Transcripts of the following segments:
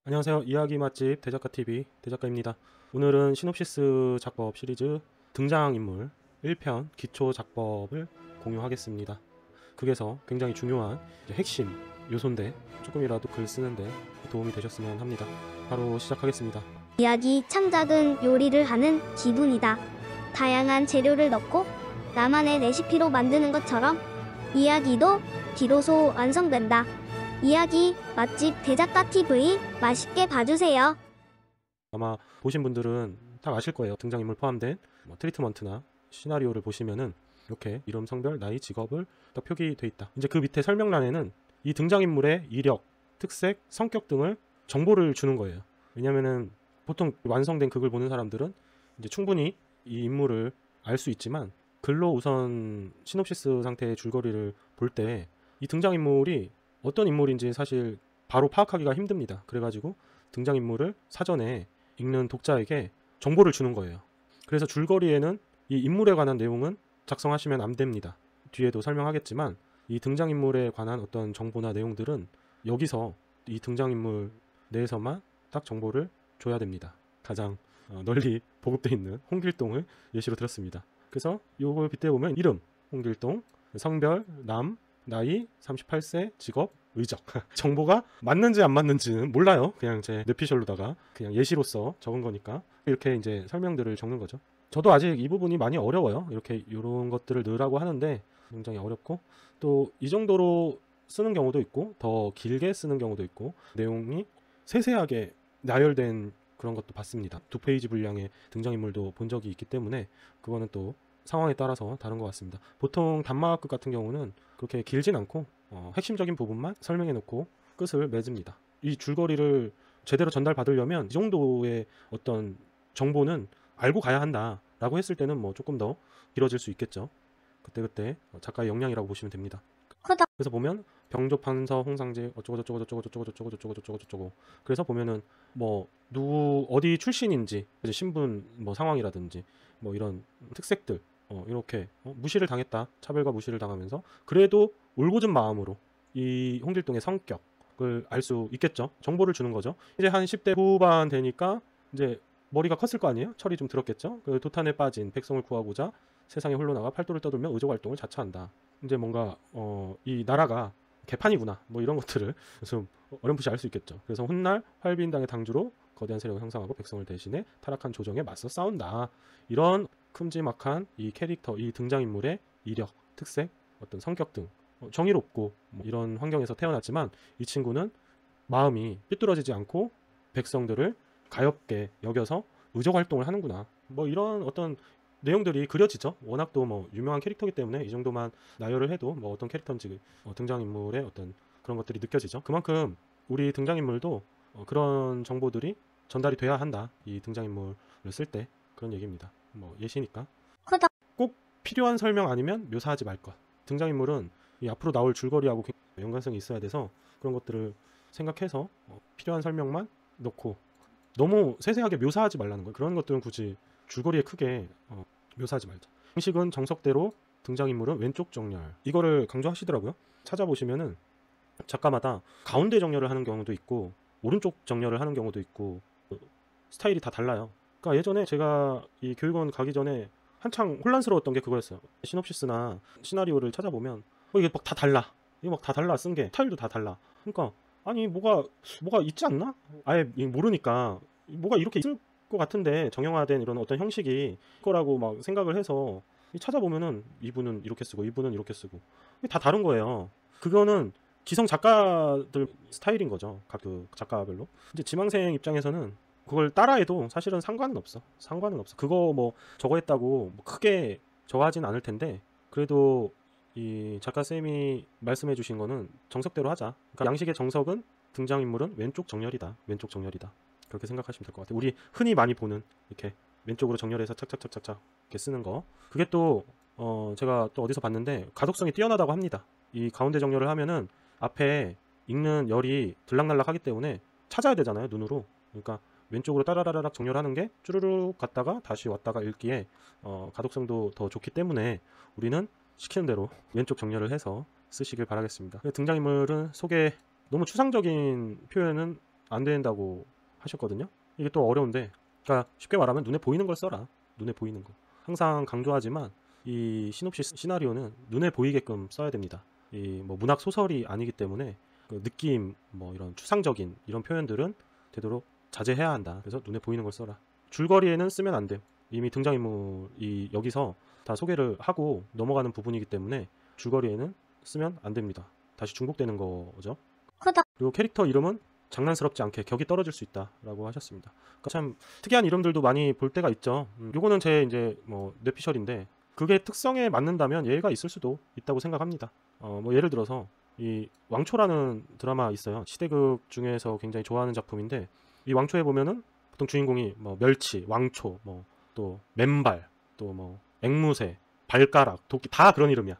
안녕하세요. 이야기 맛집 대작가TV 대작가입니다. 오늘은 시놉시스 작법 시리즈 등장인물 1편 기초 작법을 공유하겠습니다. 극에서 굉장히 중요한 핵심 요소인데 조금이라도 글 쓰는데 도움이 되셨으면 합니다. 바로 시작하겠습니다. 이야기 창작은 요리를 하는 기분이다. 다양한 재료를 넣고 나만의 레시피로 만드는 것처럼 이야기도 비로소 완성된다. 이야기 맛집 대작가TV 맛있게 봐주세요. 아마 보신 분들은 다 아실 거예요. 등장인물 포함된 트리트먼트나 시나리오를 보시면은 이렇게 이름, 성별, 나이, 직업을 딱 표기돼 있다. 이제 그 밑에 설명란에는 이 등장인물의 이력, 특색, 성격 등을 정보를 주는 거예요. 왜냐면은 보통 완성된 극을 보는 사람들은 이제 충분히 이 인물을 알 수 있지만 글로 우선 시놉시스 상태의 줄거리를 볼 때 이 등장인물이 어떤 인물인지 사실 바로 파악하기가 힘듭니다. 그래가지고 등장인물을 사전에 읽는 독자에게 정보를 주는 거예요. 그래서 줄거리에는 이 인물에 관한 내용은 작성하시면 안 됩니다. 뒤에도 설명하겠지만 이 등장인물에 관한 어떤 정보나 내용들은 여기서 이 등장인물 내에서만 딱 정보를 줘야 됩니다. 가장 널리 보급되어 있는 홍길동을 예시로 들었습니다. 그래서 이걸 빗대보면 이름 홍길동, 성별 남, 나이 38세, 직업 의적. 정보가 맞는지 안 맞는지는 몰라요. 그냥 제 뇌피셜로다가 그냥 예시로서 적은 거니까 이렇게 이제 설명들을 적는 거죠. 저도 아직 이 부분이 많이 어려워요. 이렇게 이런 것들을 넣으라고 하는데 굉장히 어렵고 또 이 정도로 쓰는 경우도 있고 더 길게 쓰는 경우도 있고 내용이 세세하게 나열된 그런 것도 봤습니다. 2페이지 분량의 등장인물도 본 적이 있기 때문에 그거는 또 상황에 따라서 다른 것 같습니다. 보통 단막극 같은 경우는 그렇게 길진 않고 핵심적인 부분만 설명해 놓고 끝을 맺습니다. 이 줄거리를 제대로 전달받으려면 이 정도의 어떤 정보는 알고 가야 한다라고 했을 때는 뭐 조금 더 길어질 수 있겠죠. 그때그때 작가의 역량이라고 보시면 됩니다. 후덕. 그래서 보면 병조 판서 홍상제 어쩌고 저쩌고 저쩌고 저쩌고 저쩌고 저쩌고 저쩌고 저쩌고 그래서 보면은 뭐 누구 어디 출신인지 이제 신분 뭐 상황이라든지 뭐 이런 특색들 이렇게 무시를 당했다, 차별과 무시를 당하면서 그래도 올곧은 마음으로 이 홍길동의 성격을 알 수 있겠죠. 정보를 주는 거죠. 이제 한 10대 후반 되니까 이제 머리가 컸을 거 아니에요. 철이 좀 들었겠죠. 그 도탄에 빠진 백성을 구하고자 세상에 홀로 나가 팔도를 떠돌며 의족 활동을 자처한다. 이제 뭔가 이 나라가 개판이구나 뭐 이런 것들을 좀 어렴풋이 알 수 있겠죠. 그래서 훗날 활빈당의 당주로 거대한 세력을 형성하고 백성을 대신해 타락한 조정에 맞서 싸운다. 이런 큼지막한 이 캐릭터, 이 등장인물의 이력, 특색, 어떤 성격 등 정의롭고 뭐 이런 환경에서 태어났지만 이 친구는 마음이 삐뚤어지지 않고 백성들을 가엽게 여겨서 의족 활동을 하는구나. 뭐 이런 어떤 내용들이 그려지죠. 워낙 또 뭐 유명한 캐릭터이기 때문에 이 정도만 나열을 해도 뭐 어떤 캐릭터인지 등장인물의 어떤 그런 것들이 느껴지죠. 그만큼 우리 등장인물도 그런 정보들이 전달이 돼야 한다. 이 등장인물을 쓸 때 그런 얘기입니다. 뭐 예시니까 후덕. 꼭 필요한 설명 아니면 묘사하지 말 것. 등장인물은 이 앞으로 나올 줄거리하고 연관성이 있어야 돼서 그런 것들을 생각해서 필요한 설명만 넣고 너무 세세하게 묘사하지 말라는 거예요. 그런 것들은 굳이 줄거리에 크게 묘사하지 말자. 형식은 정석대로 등장인물은 왼쪽 정렬. 이거를 강조하시더라고요. 찾아보시면은 작가마다 가운데 정렬을 하는 경우도 있고 오른쪽 정렬을 하는 경우도 있고 스타일이 다 달라요. 그러니까 예전에 제가 이 교육원 가기 전에 한창 혼란스러웠던 게 그거였어요. 시놉시스나 시나리오를 찾아보면 이게 막 다 달라. 이게 막 다 달라 쓴 게 스타일도 다 달라. 그러니까 아니 뭐가 있지 않나? 아예 모르니까 뭐가 이렇게 있을 것 같은데 정형화된 이런 어떤 형식이 거라고 막 생각을 해서 찾아보면은 이분은 이렇게 쓰고 이분은 이렇게 쓰고 다 다른 거예요. 그거는 기성 작가들 스타일인 거죠. 각 그 작가별로. 이제 지망생 입장에서는 그걸 따라해도 사실은 상관은 없어. 상관은 없어. 그거 뭐 저거 했다고 뭐 크게 저거 하진 않을 텐데 그래도 이 작가 쌤이 말씀해 주신 거는 정석대로 하자. 그러니까 양식의 정석은 등장인물은 왼쪽 정렬이다. 왼쪽 정렬이다. 그렇게 생각하시면 될 것 같아요. 우리 흔히 많이 보는 이렇게 왼쪽으로 정렬해서 착착착착착 이렇게 쓰는 거. 그게 또 제가 또 어디서 봤는데 가독성이 뛰어나다고 합니다. 이 가운데 정렬을 하면은 앞에 읽는 열이 들락날락 하기 때문에 찾아야 되잖아요. 눈으로. 그러니까 왼쪽으로 따라라락 정렬하는 게 쭈르륵 갔다가 다시 왔다가 읽기에 가독성도 더 좋기 때문에 우리는 시키는 대로 왼쪽 정렬을 해서 쓰시길 바라겠습니다. 등장인물은 소개 너무 추상적인 표현은 안 된다고 하셨거든요. 이게 또 어려운데, 그러니까 쉽게 말하면 눈에 보이는 걸 써라. 눈에 보이는 거. 항상 강조하지만 이 시놉시스 시나리오는 눈에 보이게끔 써야 됩니다. 이 뭐 문학 소설이 아니기 때문에 그 느낌, 뭐 이런 추상적인 이런 표현들은 되도록 자제해야 한다. 그래서 눈에 보이는 걸 써라. 줄거리에는 쓰면 안 돼요. 이미 등장인물이 여기서 다 소개를 하고 넘어가는 부분이기 때문에 줄거리에는 쓰면 안 됩니다. 다시 중복되는 거죠. 그리고 캐릭터 이름은 장난스럽지 않게 격이 떨어질 수 있다라고 하셨습니다. 그러니까 참 특이한 이름들도 많이 볼 때가 있죠. 요거는 제 이제 뭐 뇌피셜인데 그게 특성에 맞는다면 예의가 있을 수도 있다고 생각합니다. 뭐 예를 들어서 이 왕초라는 드라마 있어요. 시대극 중에서 굉장히 좋아하는 작품인데 이 왕초에 보면은 보통 주인공이 뭐 멸치, 왕초, 뭐 또 맨발, 또 뭐 앵무새, 발가락, 도끼 다 그런 이름이야.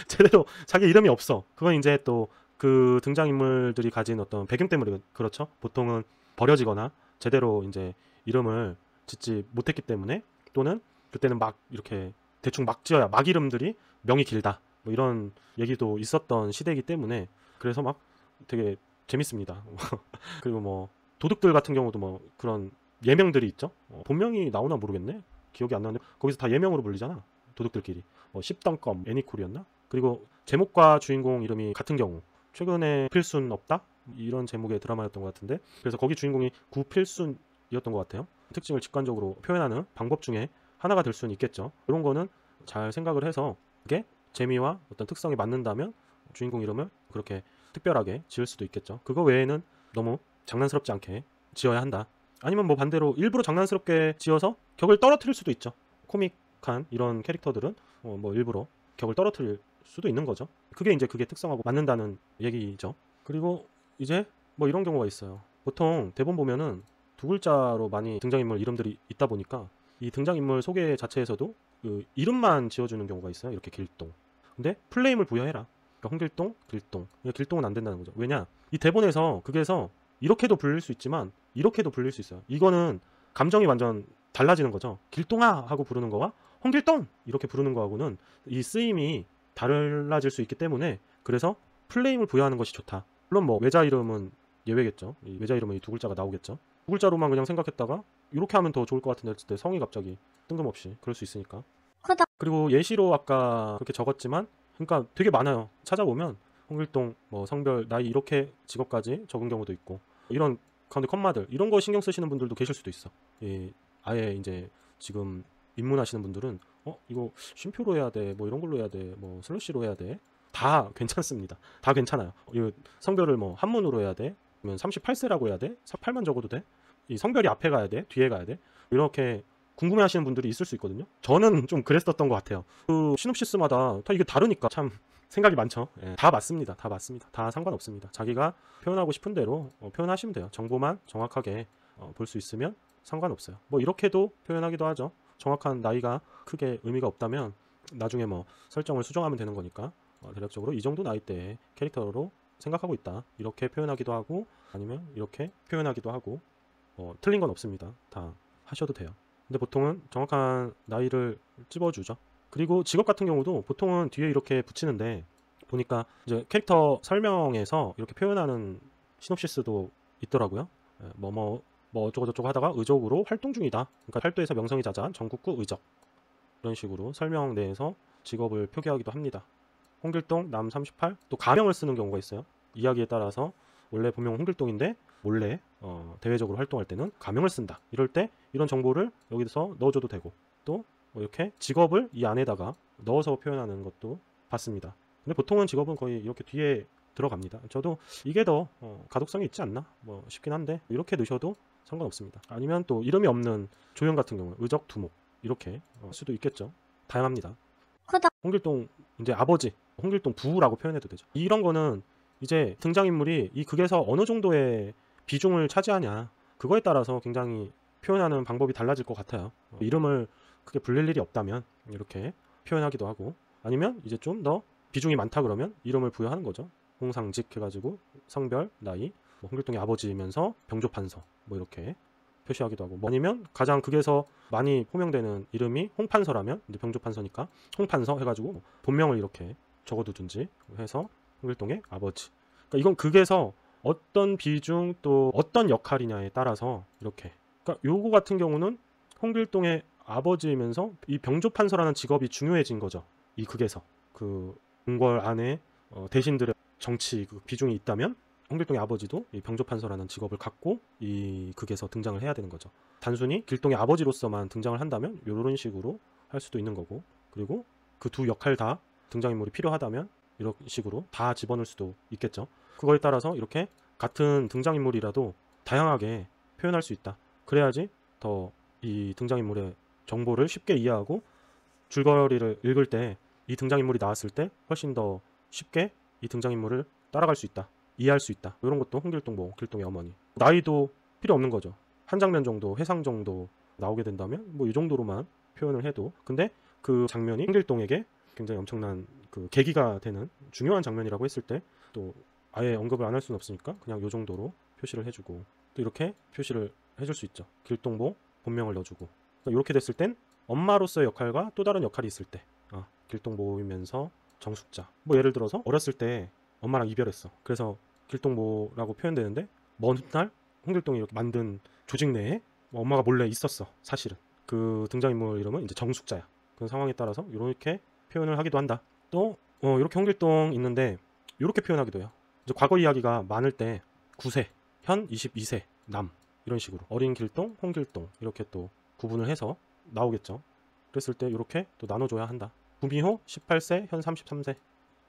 제대로 자기 이름이 없어. 그건 이제 또 그 등장인물들이 가진 어떤 배경 때문에 그렇죠. 보통은 버려지거나 제대로 이제 이름을 짓지 못했기 때문에, 또는 그때는 막 이렇게 대충 막 지어야 막 이름들이 명이 길다. 뭐 이런 얘기도 있었던 시대이기 때문에 그래서 막 되게 재밌습니다. 그리고 뭐 도둑들 같은 경우도 뭐 그런 예명들이 있죠. 본명이 나오나 모르겠네. 기억이 안 나는데 거기서 다 예명으로 불리잖아. 도둑들끼리. 뭐 십덩검, 애니콜이었나? 그리고 제목과 주인공 이름이 같은 경우. 최근에 필순 없다? 이런 제목의 드라마였던 것 같은데, 그래서 거기 주인공이 구필순이었던 것 같아요. 특징을 직관적으로 표현하는 방법 중에 하나가 될 수는 있겠죠. 이런 거는 잘 생각을 해서 그게 재미와 어떤 특성이 맞는다면 주인공 이름을 그렇게 특별하게 지을 수도 있겠죠. 그거 외에는 너무 장난스럽지 않게 지어야 한다. 아니면 뭐 반대로 일부러 장난스럽게 지어서 격을 떨어뜨릴 수도 있죠. 코믹한 이런 캐릭터들은 뭐 일부러 격을 떨어뜨릴 수도 있는 거죠. 그게 이제 그게 특성하고 맞는다는 얘기죠. 그리고 이제 뭐 이런 경우가 있어요. 보통 대본 보면은 두 글자로 많이 등장인물 이름들이 있다 보니까 이 등장인물 소개 자체에서도 그 이름만 지어주는 경우가 있어요. 이렇게 길동. 근데 플레임을 부여해라. 그러니까 홍길동, 길동. 길동은 안 된다는 거죠. 왜냐? 이 대본에서 극에서 이렇게도 불릴 수 있지만 이렇게도 불릴 수 있어요. 이거는 감정이 완전 달라지는 거죠. 길동아 하고 부르는 거와 홍길동 이렇게 부르는 거하고는 이 쓰임이 달라질 수 있기 때문에, 그래서 플레임을 부여하는 것이 좋다. 물론 뭐 외자 이름은 예외겠죠. 이 외자 이름은 이 두 글자가 나오겠죠. 두 글자로만 그냥 생각했다가 이렇게 하면 더 좋을 것 같은데 했을 때 성이 갑자기 뜬금없이 그럴 수 있으니까. 그리고 예시로 아까 그렇게 적었지만 그러니까 되게 많아요. 찾아보면 홍길동, 뭐 성별, 나이 이렇게 직업까지 적은 경우도 있고, 이런 가운데 컴마들 이런 거 신경 쓰시는 분들도 계실 수도 있어. 아예 이제 지금 입문하시는 분들은 이거 쉼표로 해야 돼, 뭐 이런 걸로 해야 돼, 뭐 슬래시로 해야 돼, 다 괜찮습니다. 다 괜찮아요. 이 성별을 뭐 한문으로 해야 돼, 그러면 38세라고 해야 돼, 48만 적어도 돼, 이 성별이 앞에 가야 돼, 뒤에 가야 돼, 이렇게 궁금해하시는 분들이 있을 수 있거든요. 저는 좀 그랬었던 것 같아요. 그 시놉시스마다 다 이게 다르니까 참 생각이 많죠. 다 맞습니다. 다 맞습니다. 다 상관없습니다. 자기가 표현하고 싶은 대로 표현하시면 돼요. 정보만 정확하게 볼 수 있으면 상관없어요. 뭐 이렇게도 표현하기도 하죠. 정확한 나이가 크게 의미가 없다면 나중에 뭐 설정을 수정하면 되는 거니까 대략적으로 이 정도 나이대의 캐릭터로 생각하고 있다, 이렇게 표현하기도 하고, 아니면 이렇게 표현하기도 하고, 틀린 건 없습니다. 다 하셔도 돼요. 근데 보통은 정확한 나이를 찝어주죠. 그리고 직업 같은 경우도 보통은 뒤에 이렇게 붙이는데, 보니까 이제 캐릭터 설명에서 이렇게 표현하는 시놉시스도 있더라고요. 뭐 어쩌고저쩌고 하다가 의적으로 활동 중이다. 그러니까 팔도에서 명성이 자자한 전국구 의적. 이런 식으로 설명 내에서 직업을 표기하기도 합니다. 홍길동 남 38. 또 가명을 쓰는 경우가 있어요. 이야기에 따라서 원래 본명 홍길동인데 몰래 대외적으로 활동할 때는 가명을 쓴다. 이럴 때 이런 정보를 여기서 넣어줘도 되고, 또 뭐 이렇게 직업을 이 안에다가 넣어서 표현하는 것도 봤습니다. 근데 보통은 직업은 거의 이렇게 뒤에 들어갑니다. 저도 이게 더 가독성이 있지 않나 뭐 싶긴 한데, 이렇게 넣으셔도 상관없습니다. 아니면 또 이름이 없는 조연 같은 경우는 의적, 두목 이렇게 수도 있겠죠. 다양합니다. 홍길동 이제 아버지, 홍길동 부라고 표현해도 되죠. 이런 거는 이제 등장인물이 이 극에서 어느 정도의 비중을 차지하냐, 그거에 따라서 굉장히 표현하는 방법이 달라질 것 같아요. 이름을 크게 불릴 일이 없다면 이렇게 표현하기도 하고, 아니면 이제 좀 더 비중이 많다 그러면 이름을 부여하는 거죠. 홍상직 해가지고 성별, 나이, 뭐 홍길동의 아버지이면서 병조판서 뭐 이렇게 표시하기도 하고, 뭐 아니면 가장 극에서 많이 호명되는 이름이 홍판서라면 이제 병조판서니까 홍판서 해가지고 뭐 본명을 이렇게 적어두든지 해서 홍길동의 아버지. 그러니까 이건 극에서 어떤 비중 또 어떤 역할이냐에 따라서 이렇게. 그러니까 요거 같은 경우는 홍길동의 아버지이면서 이 병조판서라는 직업이 중요해진 거죠. 이 극에서 그 궁궐 안에 대신들의 정치 그 비중이 있다면 홍길동의 아버지도 이 병조판서라는 직업을 갖고 이 극에서 등장을 해야 되는 거죠. 단순히 길동의 아버지로서만 등장을 한다면 이런 식으로 할 수도 있는 거고, 그리고 그 두 역할 다 등장인물이 필요하다면 이런 식으로 다 집어넣을 수도 있겠죠. 그거에 따라서 이렇게 같은 등장인물이라도 다양하게 표현할 수 있다. 그래야지 더 이 등장인물의 정보를 쉽게 이해하고 줄거리를 읽을 때 이 등장인물이 나왔을 때 훨씬 더 쉽게 이 등장인물을 따라갈 수 있다. 이해할 수 있다. 이런 것도 홍길동, 길동의 어머니. 나이도 필요 없는 거죠. 한 장면 정도, 회상 정도 나오게 된다면 뭐 이 정도로만 표현을 해도, 근데 그 장면이 홍길동에게 굉장히 엄청난 그 계기가 되는 중요한 장면이라고 했을 때 또 아예 언급을 안 할 수는 없으니까 그냥 요 정도로 표시를 해주고, 또 이렇게 표시를 해줄 수 있죠. 길동보 본명을 넣어주고. 그러니까 이렇게 됐을 땐 엄마로서의 역할과 또 다른 역할이 있을 때, 길동보이면서 정숙자. 뭐 예를 들어서 어렸을 때 엄마랑 이별했어. 그래서 길동보라고 표현되는데 먼 훗날 홍길동이 이렇게 만든 조직 내에 엄마가 몰래 있었어. 사실은 그 등장인물 이름은 이제 정숙자야. 그런 상황에 따라서 이렇게 표현을 하기도 한다. 또 이렇게 홍길동 있는데 이렇게 표현하기도 해요. 이제 과거 이야기가 많을 때 9세, 현 22세, 남 이런 식으로 어린 길동, 홍길동 이렇게 또 구분을 해서 나오겠죠. 그랬을 때 이렇게 또 나눠줘야 한다. 구미호 18세, 현 33세.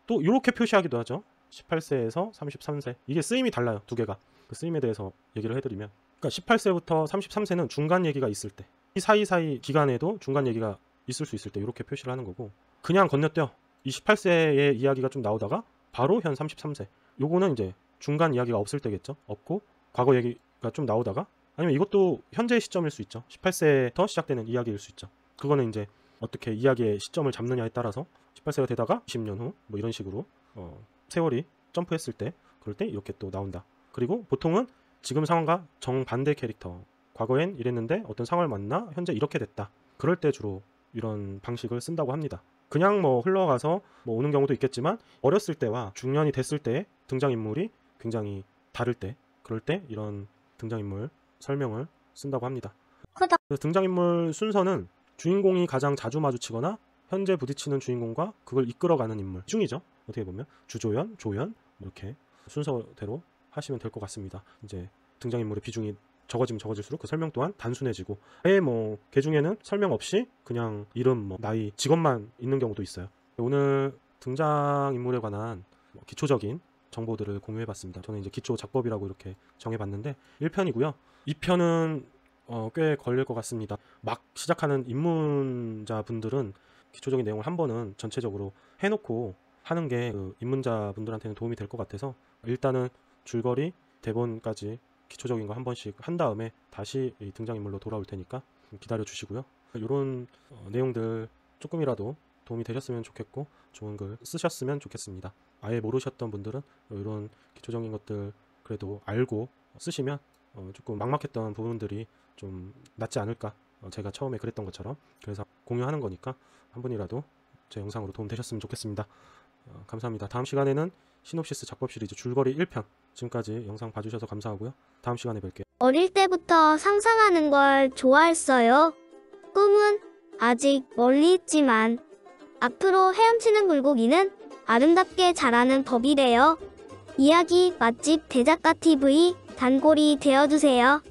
또 이렇게 표시하기도 하죠. 18세에서 33세. 이게 쓰임이 달라요. 두 개가. 그 쓰임에 대해서 얘기를 해드리면, 그러니까 18세부터 33세는 중간 얘기가 있을 때, 이 사이사이 기간에도 중간 얘기가 있을 수 있을 때 이렇게 표시를 하는 거고, 그냥 건너뛰어 이 18세의 이야기가 좀 나오다가 바로 현 33세. 요거는 이제 중간 이야기가 없을 때겠죠. 없고 과거 얘기가 좀 나오다가, 아니면 이것도 현재 시점일 수 있죠. 18세부터 시작되는 이야기일 수 있죠. 그거는 이제 어떻게 이야기의 시점을 잡느냐에 따라서 18세가 되다가 20년 후 뭐 이런 식으로 세월이 점프했을 때, 그럴 때 이렇게 또 나온다. 그리고 보통은 지금 상황과 정반대 캐릭터, 과거엔 이랬는데 어떤 상황을 만나 현재 이렇게 됐다. 그럴 때 주로 이런 방식을 쓴다고 합니다. 그냥 뭐 흘러가서 뭐 오는 경우도 있겠지만 어렸을 때와 중년이 됐을 때 등장인물이 굉장히 다를 때, 그럴 때 이런 등장인물 설명을 쓴다고 합니다. 그래서 등장인물 순서는 주인공이 가장 자주 마주치거나 현재 부딪히는 주인공과 그걸 이끌어가는 인물 중이죠. 어떻게 보면 주조연, 조연 이렇게 순서대로 하시면 될 것 같습니다. 이제 등장인물의 비중이 적어지면 적어질수록 그 설명 또한 단순해지고, 아예 뭐 개 중에는 설명 없이 그냥 이름, 뭐 나이, 직업만 있는 경우도 있어요. 오늘 등장인물에 관한 기초적인 정보들을 공유해봤습니다. 저는 이제 기초 작법이라고 이렇게 정해봤는데 1편이고요. 2편은 꽤 걸릴 것 같습니다. 막 시작하는 입문자분들은 기초적인 내용을 한 번은 전체적으로 해놓고 하는 게 그 입문자분들한테는 도움이 될 것 같아서, 일단은 줄거리, 대본까지 기초적인 거 한 번씩 한 다음에 다시 이 등장인물로 돌아올 테니까 기다려 주시고요. 이런 내용들 조금이라도 도움이 되셨으면 좋겠고 좋은 글 쓰셨으면 좋겠습니다. 아예 모르셨던 분들은 이런 기초적인 것들 그래도 알고 쓰시면 조금 막막했던 부분들이 좀 낫지 않을까. 제가 처음에 그랬던 것처럼. 그래서 공유하는 거니까 한 분이라도 제 영상으로 도움 되셨으면 좋겠습니다. 감사합니다. 다음 시간에는 시놉시스 작법 시리즈 줄거리 1편. 지금까지 영상 봐주셔서 감사하고요. 다음 시간에 뵐게요. 어릴 때부터 상상하는 걸 좋아했어요. 꿈은 아직 멀리 있지만 앞으로 헤엄치는 물고기는 아름답게 자라는 법이래요. 이야기 맛집 대작가 TV 단골이 되어주세요.